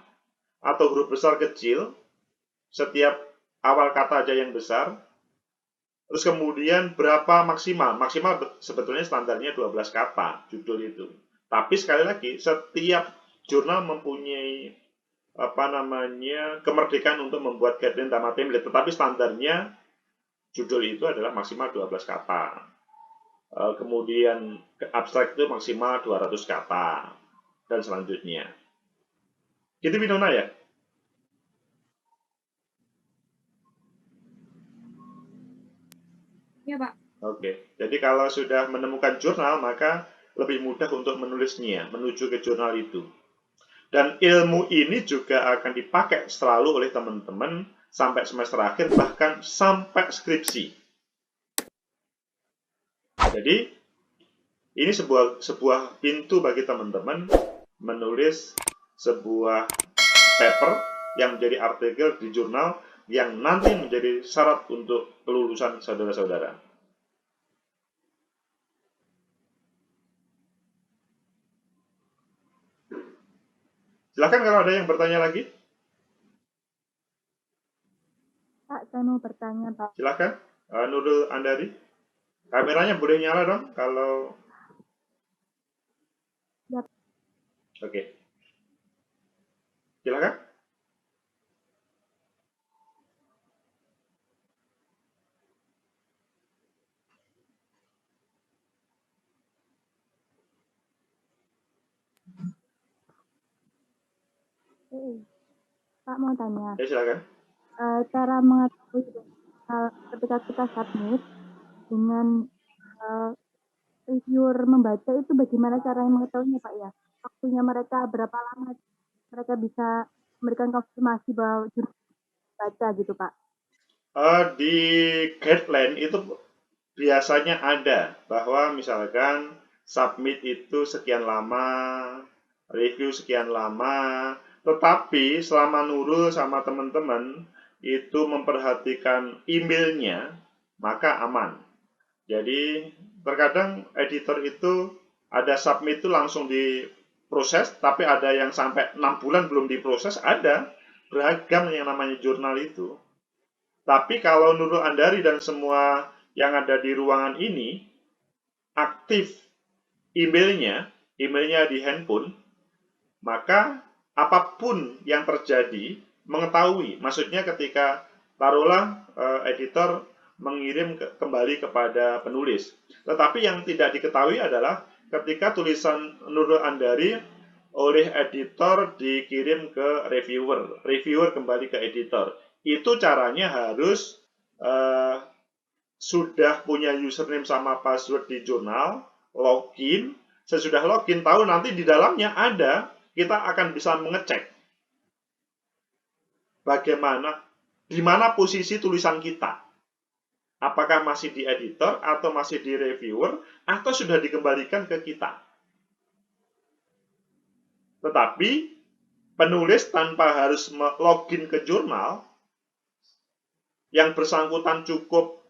S1: atau huruf besar kecil, setiap awal kata aja yang besar. Terus kemudian berapa maksimal? Maksimal sebetulnya standarnya 12 kata judul itu. Tapi sekali lagi, setiap jurnal mempunyai kemerdekaan untuk membuat guideline sama template, tetapi standarnya judul itu adalah maksimal 12 kata. Kemudian abstrak itu maksimal 200 kata dan selanjutnya. Gitu, Winona ya?
S5: Ya, Pak.
S1: Oke. Jadi kalau sudah menemukan jurnal, maka lebih mudah untuk menulisnya, menuju ke jurnal itu. Dan ilmu ini juga akan dipakai selalu oleh teman-teman sampai semester akhir, bahkan sampai skripsi. Jadi, ini sebuah pintu bagi teman-teman menulis sebuah paper yang menjadi artikel di jurnal yang nanti menjadi syarat untuk kelulusan saudara-saudara. Silakan kalau ada yang bertanya lagi.
S6: Pak, saya mau bertanya, Pak.
S1: Silakan, Nurul Andari. Kameranya boleh nyala dong kalau.
S6: Ya.
S1: Oke. Silakan.
S6: Pak mau tanya.
S1: Ya, silakan.
S6: Cara mengetahui ketika kita submit dengan reviewer membaca itu bagaimana cara mengetahuinya, Pak ya? Waktunya mereka berapa lama mereka bisa memberikan konfirmasi bahwa jurnal baca gitu, Pak?
S1: Di guideline itu biasanya ada bahwa misalkan submit itu sekian lama, review sekian lama, tetapi selama Nurul sama teman-teman itu memperhatikan emailnya, maka aman. Jadi terkadang editor itu ada submit itu langsung diproses, tapi ada yang sampai 6 bulan belum diproses, ada beragam yang namanya jurnal itu. Tapi kalau Nurul Andari dan semua yang ada di ruangan ini aktif emailnya di handphone, maka apapun yang terjadi mengetahui. Maksudnya ketika taruhlah editor mengirim kembali kepada penulis. Tetapi yang tidak diketahui adalah ketika tulisan Nurul Andari oleh editor dikirim ke reviewer, reviewer kembali ke editor. Itu caranya harus sudah punya username sama password di jurnal, login, sesudah login tahu nanti di dalamnya ada, kita akan bisa mengecek bagaimana, di mana posisi tulisan kita. Apakah masih di editor, atau masih di reviewer, atau sudah dikembalikan ke kita. Tetapi, penulis tanpa harus login ke jurnal, yang bersangkutan cukup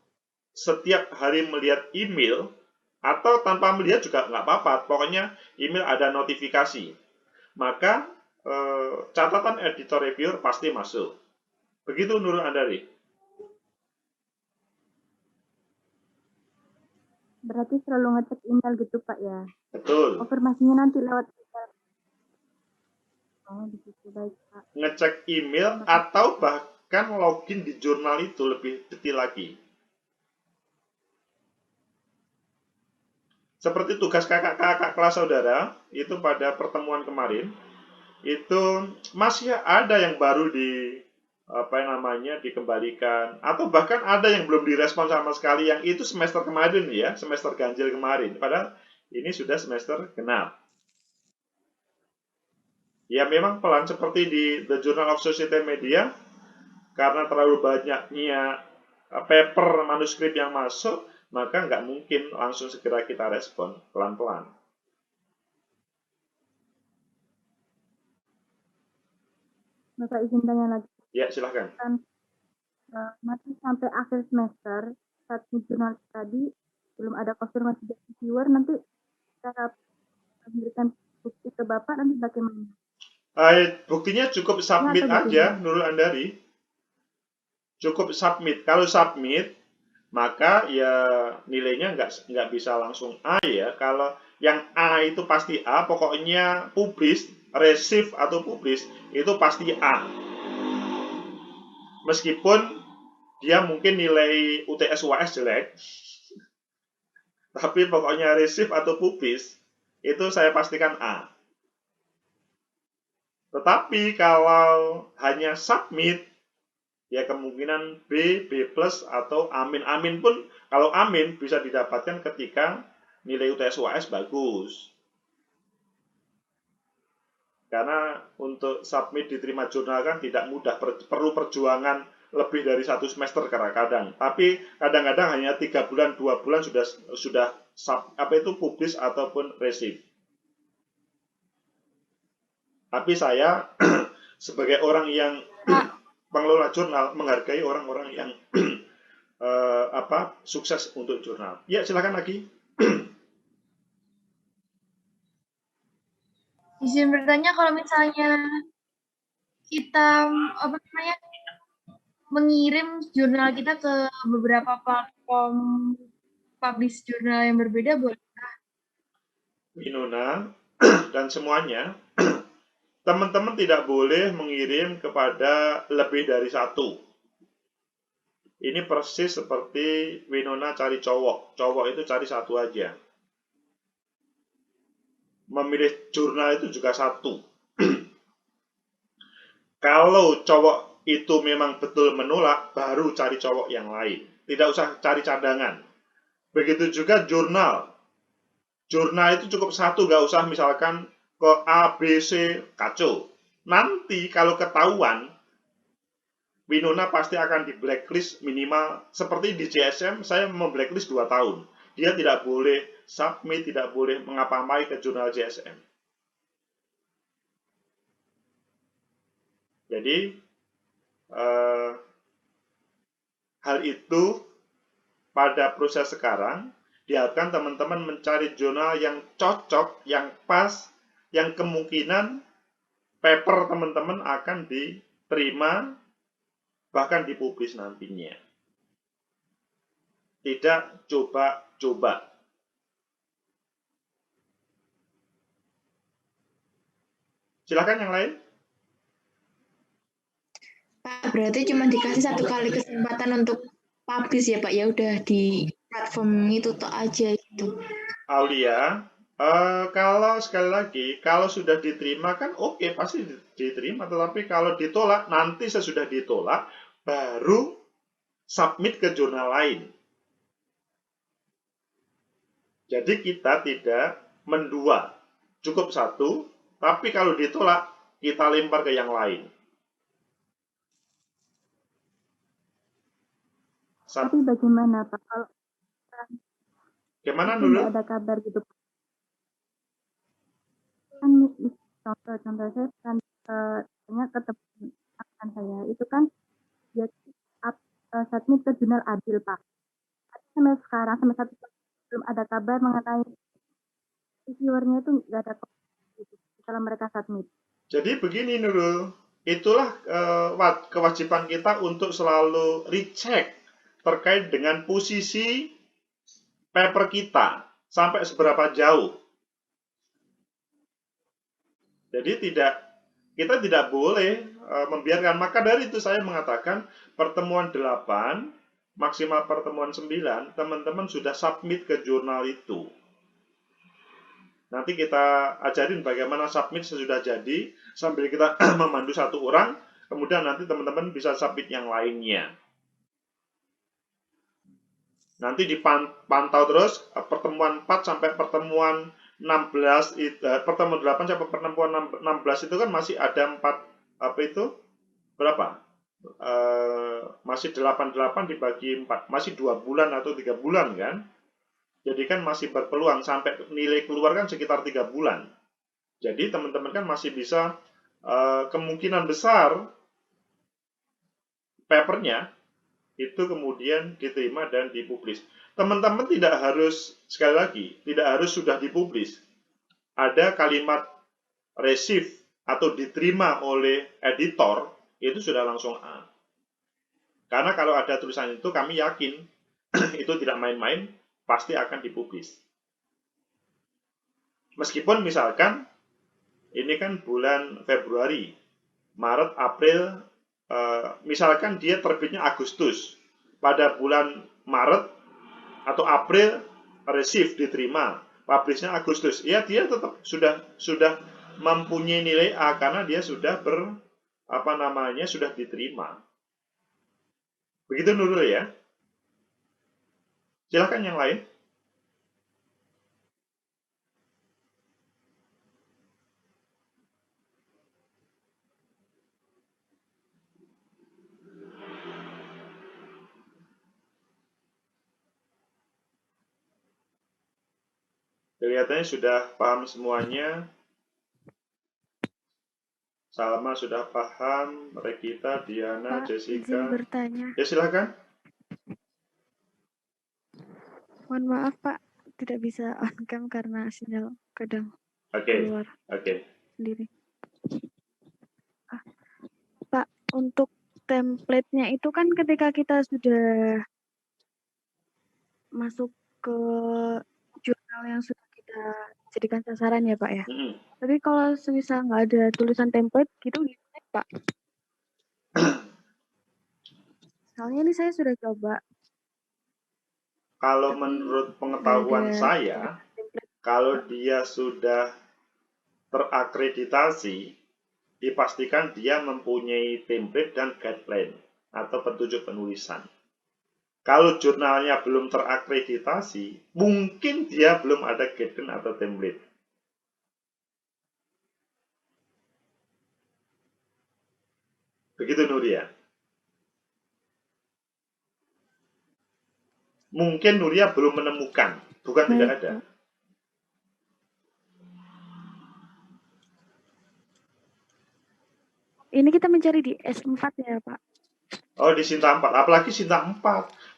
S1: setiap hari melihat email, atau tanpa melihat juga nggak apa-apa, pokoknya email ada notifikasi. Maka, catatan editor reviewer pasti masuk. Begitu Nurul Andari.
S6: Berarti selalu ngecek email gitu Pak ya?
S1: Betul.
S6: Konfirmasinya nanti lewat email. Oh, begitu, baik Pak.
S1: Ngecek email atau bahkan login di jurnal itu lebih detail lagi. Seperti tugas kakak-kakak kelas saudara, itu pada pertemuan kemarin, itu masih ada yang baru dikembalikan, atau bahkan ada yang belum direspon sama sekali, yang itu semester kemarin ya, semester ganjil kemarin, padahal ini sudah semester genap. Ya memang pelan seperti di The Journal of Society Media, karena terlalu banyaknya paper manuskrip yang masuk, maka nggak mungkin langsung segera kita respon, pelan-pelan.
S6: Bapak izin tanya lagi.
S1: Ya, silahkan.
S6: Masih sampai akhir semester, saat jurnal tadi belum ada konfirmasi dari reviewer, nanti kita memberikan bukti ke Bapak, nanti bagaimana?
S1: Buktinya cukup submit aja, Nurul Andari. Cukup submit. Kalau submit, maka ya nilainya nggak bisa langsung A ya. Kalau yang A itu pasti A, pokoknya publish, receive atau publish, itu pasti A. Meskipun dia mungkin nilai UTS UAS jelek, tapi pokoknya receive atau publish, itu saya pastikan A. Tetapi kalau hanya submit, ya kemungkinan B, B+, atau amin. Amin pun, kalau amin bisa didapatkan ketika nilai UTS UAS bagus. Karena untuk submit diterima jurnal kan tidak mudah, perlu perjuangan lebih dari 1 semester kadang-kadang. Tapi kadang-kadang hanya 3 bulan, 2 bulan sudah publish ataupun receive. Tapi saya sebagai orang yang pengelola jurnal menghargai orang-orang yang sukses untuk jurnal. Ya, silakan lagi.
S5: Izin bertanya, kalau misalnya kita mengirim jurnal kita ke beberapa platform publish jurnal yang berbeda, bolehkah?
S1: Winona dan semuanya, teman-teman tidak boleh mengirim kepada lebih dari 1. Ini persis seperti Winona cari cowok. Cowok itu cari 1 aja. Memilih jurnal itu juga 1. Kalau cowok itu memang betul menolak, baru cari cowok yang lain. Tidak usah cari cadangan. Begitu juga jurnal. Jurnal itu cukup 1, gak usah misalkan ke A, B, C, kacau. Nanti kalau ketahuan, Winona pasti akan di blacklist minimal, seperti di JSM, saya memblacklist 2 tahun. Dia tidak boleh submit, tidak boleh mengapa-ngapai ke jurnal JSM. Jadi, hal itu pada proses sekarang, diharapkan teman-teman mencari jurnal yang cocok, yang pas, yang kemungkinan paper teman-teman akan diterima, bahkan dipublis nantinya. Tidak coba-coba. Silakan yang lain.
S7: Pak, berarti cuma dikasih 1 kali kesempatan untuk publish ya Pak, ya udah di platform itu tok aja gitu.
S1: Aulia, kalau sekali lagi, kalau sudah diterima kan oke, pasti diterima. Tetapi kalau ditolak, nanti sesudah ditolak, baru submit ke jurnal lain. Jadi kita tidak mendua, cukup satu, tapi kalau ditolak, kita lempar ke yang lain.
S6: Tapi bagaimana Pak kalau
S1: Gimana
S6: itu
S1: dulu?
S6: nggak ada kabar gitu? Kan contoh saya kan tanya ke teman saya itu kan dia submit ke jurnal Adil Pak. Tapi sampai sekarang sampai saat itu belum ada kabar mengenai reviewernya itu nggak ada gitu setelah mereka submit.
S1: Jadi begini Nurul, itulah kewajiban kita untuk selalu recheck terkait dengan posisi paper kita sampai seberapa jauh. Jadi kita tidak boleh membiarkan. Maka dari itu saya mengatakan pertemuan 8 maksimal pertemuan 9 teman-teman sudah submit ke jurnal itu. Nanti kita ajarin bagaimana submit sesudah jadi sambil kita memandu satu orang, kemudian nanti teman-teman bisa submit yang lainnya. Nanti dipantau terus pertemuan 4 sampai pertemuan 16 pertemuan 8 sampai pertemuan 16 itu kan masih ada 4 berapa? Masih 88 dibagi 4, masih 2 bulan atau 3 bulan kan? Jadi kan masih berpeluang sampai nilai keluar kan sekitar 3 bulan. Jadi teman-teman kan masih bisa kemungkinan besar papernya itu kemudian diterima dan dipublish. Teman-teman tidak harus, sekali lagi, tidak harus sudah dipublish. Ada kalimat receive atau diterima oleh editor, itu sudah langsung A. Karena kalau ada tulisan itu, kami yakin itu tidak main-main, pasti akan dipublish. Meskipun misalkan, ini kan bulan Februari, Maret, April, misalkan dia terbitnya Agustus, pada bulan Maret atau April receive diterima, publishnya Agustus, ya dia tetap sudah mempunyai nilai A karena dia sudah sudah diterima. Begitu Nurul ya. Silakan yang lain. Kelihatannya sudah paham semuanya. Salma sudah paham, Regita, Diana,
S8: Pak,
S1: Jessica.
S8: izin bertanya.
S1: Ya silakan.
S8: Mohon maaf Pak, tidak bisa on cam karena sinyal kadang keluar sendiri. Pak, untuk template-nya itu kan ketika kita sudah masuk ke jurnal yang sudah kita jadikan sasaran ya Pak ya. Tapi kalau semisal nggak ada tulisan template gitu gimana Pak? Soalnya ini saya sudah coba.
S1: Kalau menurut pengetahuan saya, kalau dia sudah terakreditasi, dipastikan dia mempunyai template dan guideline atau petunjuk penulisan. Kalau jurnalnya belum terakreditasi, mungkin dia belum ada guideline atau template. Begitu Nuria. Mungkin Nuria belum menemukan, bukan tidak ada.
S8: Ini kita mencari di S4 ya Pak?
S1: Oh, di Sinta 4. Apalagi Sinta 4.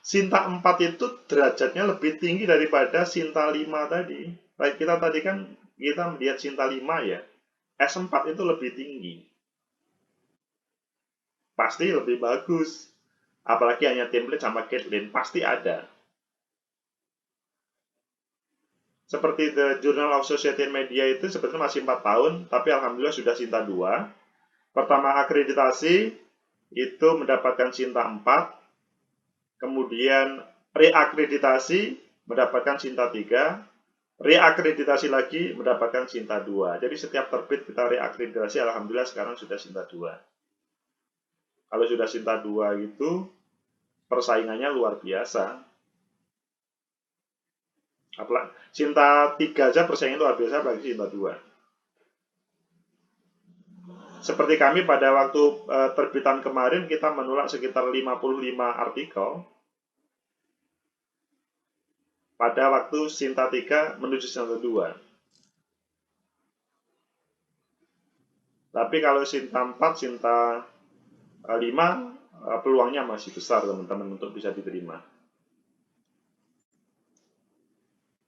S1: Sinta 4 itu derajatnya lebih tinggi daripada Sinta 5 tadi. Kita tadi kan kita melihat Sinta 5 ya. S4 itu lebih tinggi. Pasti lebih bagus. Apalagi hanya template sama guideline. Pasti ada. Seperti The Journal of Society and Media itu sebetulnya masih 4 tahun. Tapi alhamdulillah sudah Sinta 2. Pertama akreditasi itu mendapatkan Sinta 4, kemudian reakreditasi mendapatkan Sinta 3, reakreditasi lagi mendapatkan Sinta 2. Jadi setiap terbit kita reakreditasi, alhamdulillah sekarang sudah Sinta 2. Kalau sudah Sinta 2 itu persaingannya luar biasa. Apalagi Sinta 3 aja persaingannya luar biasa, apalagi Sinta 2. Seperti kami pada waktu terbitan kemarin kita menolak sekitar 55 artikel pada waktu Sinta 3 menuju Sinta 2. Tapi kalau Sinta 4, Sinta 5 peluangnya masih besar teman-teman untuk bisa diterima.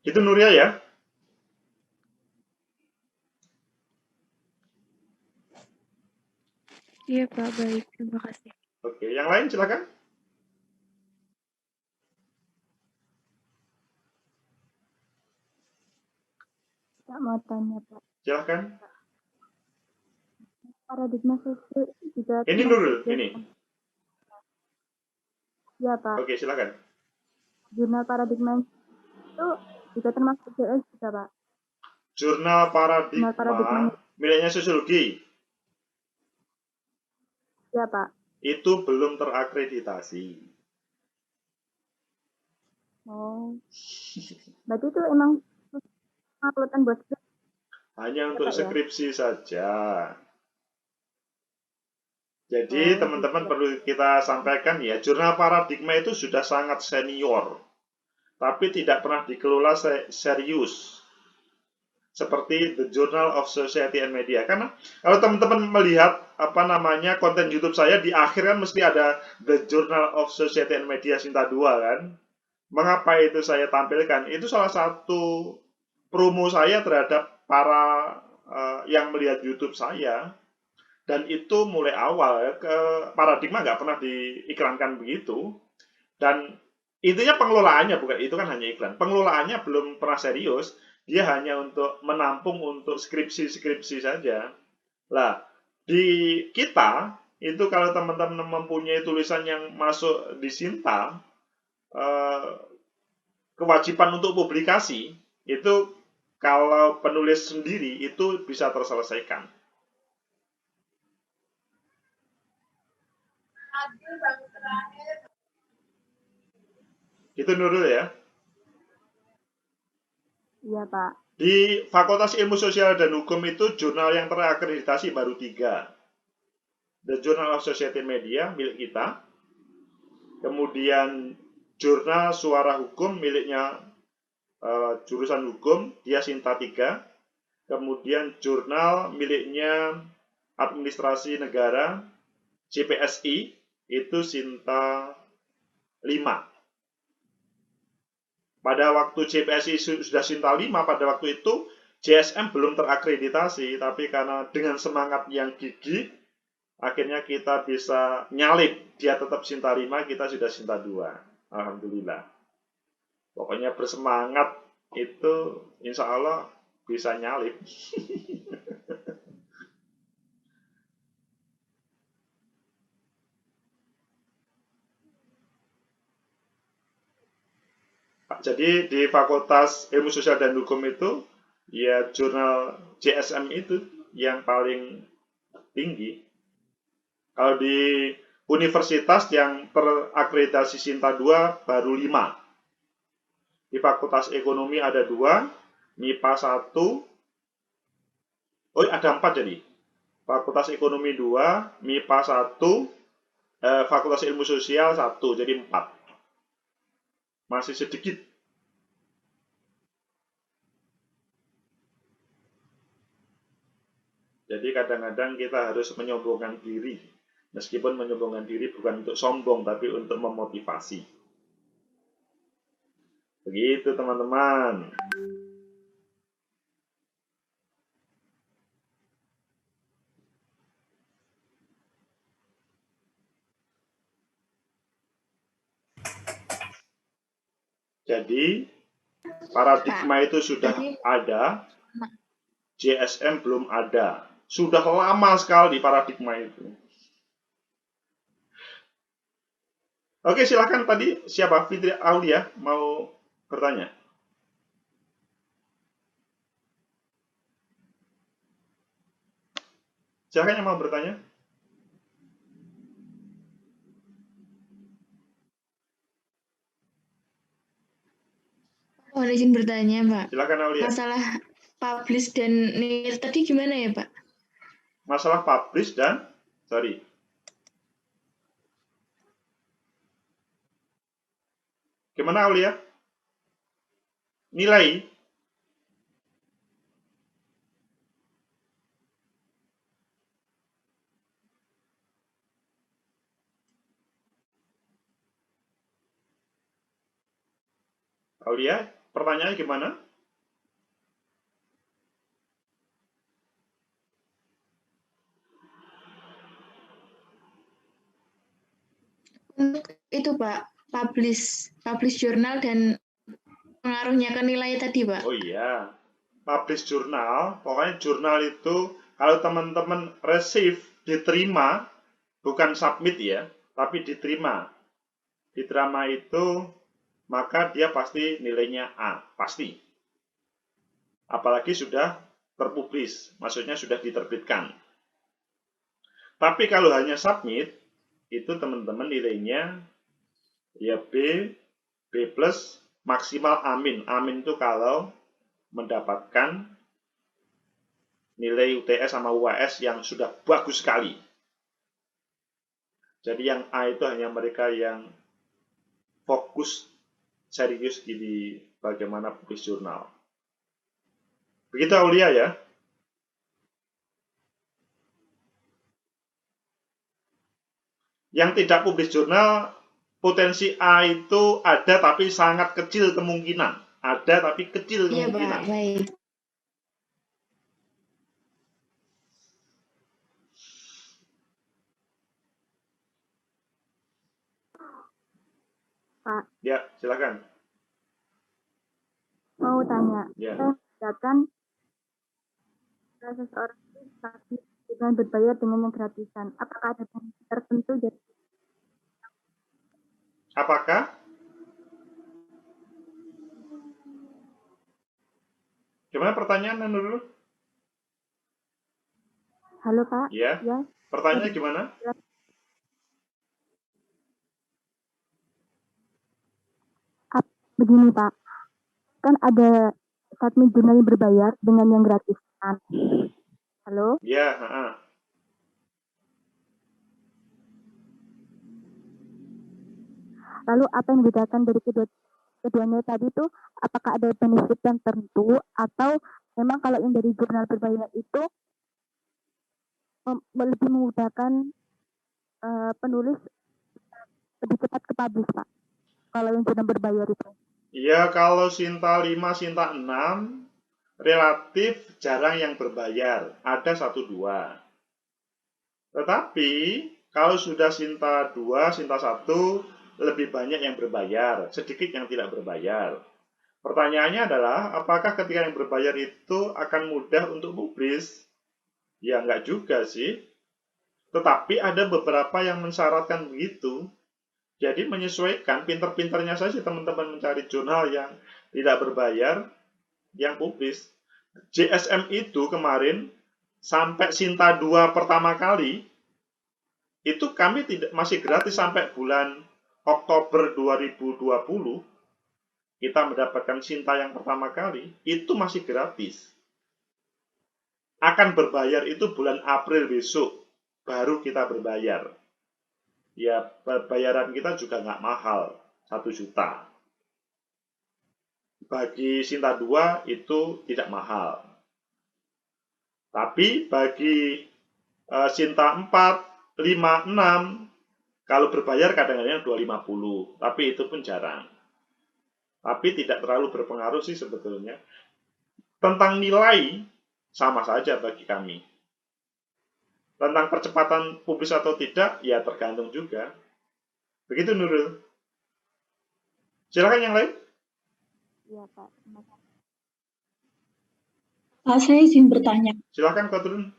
S1: Itu Nuria ya.
S8: Iya Pak, baik. Terima kasih.
S1: Oke, yang lain silakan.
S6: Tak mau tanya Pak.
S1: Silakan.
S6: Paradigma sosial juga.
S1: Ini Nurul, ini.
S6: Ya Pak.
S1: Oke, silakan.
S6: Jurnal Paradigma itu juga termasuk JS juga Pak.
S1: Jurnal Paradigma miliknya sosiologi.
S6: Ya Pak.
S1: Itu belum terakreditasi.
S6: Oh. Berarti itu emang uploadan buat
S1: hanya untuk skripsi saja.
S6: Oh,
S1: Jadi teman-teman perlu kita sampaikan ya, jurnal Paradigma itu sudah sangat senior, tapi tidak pernah dikelola serius. Seperti The Journal of Society and Media. Karena kalau teman-teman melihat konten YouTube saya di akhir kan mesti ada The Journal of Society and Media Sinta 2 kan. Mengapa itu saya tampilkan? Itu salah satu promo saya terhadap para yang melihat YouTube saya. Dan itu mulai awal ke Paradigma nggak pernah diiklankan begitu. Dan intinya pengelolaannya bukan itu kan hanya iklan. Pengelolaannya belum pernah serius. Dia hanya untuk menampung untuk skripsi-skripsi saja. Lah, di kita itu kalau teman-teman mempunyai tulisan yang masuk di Sinta, kewajiban untuk publikasi itu kalau penulis sendiri itu bisa terselesaikan. Itu Nurul ya.
S6: Iya Pak.
S1: Di Fakultas Ilmu Sosial dan Hukum itu jurnal yang terakreditasi baru 3. The Journal of Society Media milik kita. Kemudian jurnal Suara Hukum miliknya jurusan hukum, dia Sinta 3. Kemudian jurnal miliknya Administrasi Negara, CPSI, itu Sinta 5. Pada waktu CPSI sudah Sinta 5, pada waktu itu JSM belum terakreditasi, tapi karena dengan semangat yang gigih, akhirnya kita bisa nyalip. Dia tetap Sinta 5, kita sudah Sinta 2. Alhamdulillah. Pokoknya bersemangat itu insya Allah bisa nyalip. Jadi di Fakultas Ilmu Sosial dan Hukum itu, ya jurnal JSM itu yang paling tinggi. Kalau di universitas yang terakreditasi Sinta 2 baru 5. Di Fakultas Ekonomi ada 2, MIPA 1. Oh, ada 4 jadi. Fakultas Ekonomi 2, MIPA 1, Fakultas Ilmu Sosial 1, jadi 4. Masih sedikit. Jadi kadang-kadang kita harus menyombongkan diri. Meskipun menyombongkan diri bukan untuk sombong, tapi untuk memotivasi. Begitu teman-teman. Jadi paradigma itu sudah ada, JSM belum ada. Sudah lama sekali paradigma itu. Oke, silakan tadi siapa? Fitri Aulia mau bertanya. Silakan yang mau bertanya.
S7: Mohon izin bertanya, Pak.
S1: Silakan Aulia.
S7: Masalah publish dan nil tadi gimana ya, Pak?
S1: Masalah publish dan sorry. Gimana Aulia? Nilai? Aulia, pertanyaannya gimana?
S7: Untuk itu, Pak, publish jurnal dan pengaruhnya ke nilai tadi, Pak.
S1: Oh iya, publish jurnal, pokoknya jurnal itu kalau teman-teman receive, diterima, bukan submit ya, tapi diterima. Diterima itu, maka dia pasti nilainya A, pasti. Apalagi sudah terpublish, maksudnya sudah diterbitkan. Tapi kalau hanya submit, itu teman-teman nilainya ya B, B+, maksimal amin. Amin itu kalau mendapatkan nilai UTS sama UAS yang sudah bagus sekali. Jadi yang A itu hanya mereka yang fokus serius di bagaimana publish jurnal. Begitu Aulia ya. Yang tidak publish jurnal, potensi A itu ada tapi sangat kecil kemungkinan. Ada tapi kecil
S7: Iya,
S1: kemungkinan.
S7: Pak, baik.
S6: Pak,
S1: Ya, silakan.
S6: mau tanya.
S1: Ya.
S6: Misalkan seseorang itu pasti dengan berbayar dengan yang gratisan. Apakah ada benefit tertentu dari
S1: Apakah? Gimana pertanyaannya dulu?
S6: Halo Pak?
S1: Ya.
S6: Ya.
S1: Pertanyaannya gimana?
S6: Begini Pak, kan ada submit jurnal yang berbayar dengan yang gratisan. Halo?
S1: Ya.
S6: Lalu apa yang membedakan dari keduanya tadi itu? Apakah ada benefit yang tertentu atau memang kalau yang dari jurnal berbayar itu lebih memudahkan penulis lebih cepat ke publish Pak? Kalau yang jurnal berbayar itu?
S1: Ya, kalau Sinta 5, Sinta 6 relatif jarang yang berbayar. Ada 1-2. Tetapi kalau sudah Sinta 2, Sinta 1 lebih banyak yang berbayar, sedikit yang tidak berbayar. Pertanyaannya adalah, apakah ketika yang berbayar itu akan mudah untuk publish? Ya, enggak juga sih. Tetapi ada beberapa yang mensyaratkan begitu. Jadi menyesuaikan, pinter-pinternya saja teman-teman mencari jurnal yang tidak berbayar, yang publish. JSM itu kemarin, sampai Sinta 2 pertama kali, itu kami masih gratis sampai bulan Oktober 2020, kita mendapatkan Sinta yang pertama kali, itu masih gratis. Akan berbayar itu bulan April besok, baru kita berbayar. Ya, bayaran kita juga nggak mahal, 1 juta. Bagi Sinta 2 itu tidak mahal. Tapi bagi Sinta 4, 5, 6, kalau berbayar kadang-kadang 250, tapi itu pun jarang. Tapi tidak terlalu berpengaruh sih sebetulnya. Tentang nilai, sama saja bagi kami. Tentang percepatan publis atau tidak, ya tergantung juga. Begitu Nurul. Silakan yang lain.
S6: Iya Pak.
S9: Pak, saya izin bertanya.
S1: Silakan Kotrun.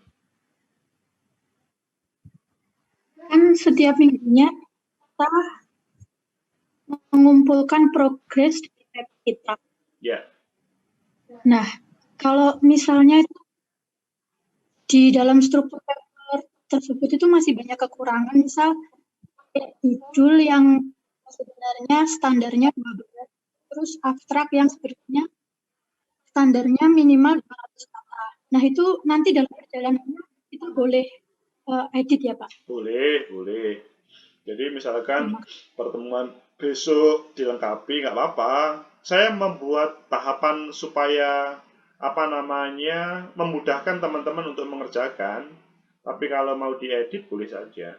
S9: Kan setiap minggunya kita mengumpulkan progres di web kita.
S1: Ya.
S9: Nah, kalau misalnya itu di dalam struktur paper tersebut itu masih banyak kekurangan, misal judul yang sebenarnya standarnya 12, terus abstrak yang sebenarnya standarnya minimal 200 kata. Nah, itu nanti dalam perjalanannya itu boleh edit ya, Pak?
S1: Boleh, boleh. Jadi misalkan pertemuan besok dilengkapi, nggak apa-apa. Saya membuat tahapan supaya memudahkan teman-teman untuk mengerjakan. Tapi kalau mau diedit boleh saja.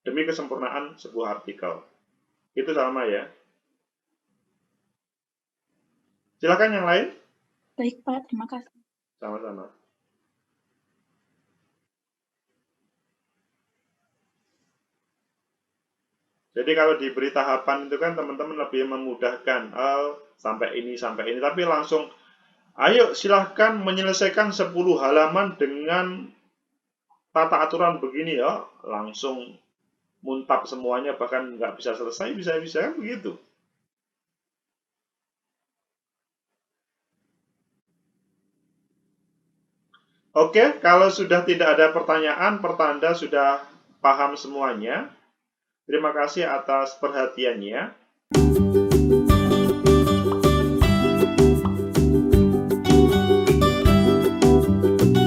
S1: Demi kesempurnaan sebuah artikel. Itu sama ya. Silakan yang lain.
S9: Baik, Pak. Terima kasih.
S1: Sama-sama. Jadi kalau diberi tahapan itu kan teman-teman lebih memudahkan. Sampai ini. Tapi langsung, ayo silahkan menyelesaikan 10 halaman dengan tata aturan begini ya. Langsung muntap semuanya, bahkan nggak bisa selesai, bisa-bisa kan begitu. Oke, kalau sudah tidak ada pertanyaan, pertanda sudah paham semuanya. Terima kasih atas perhatiannya.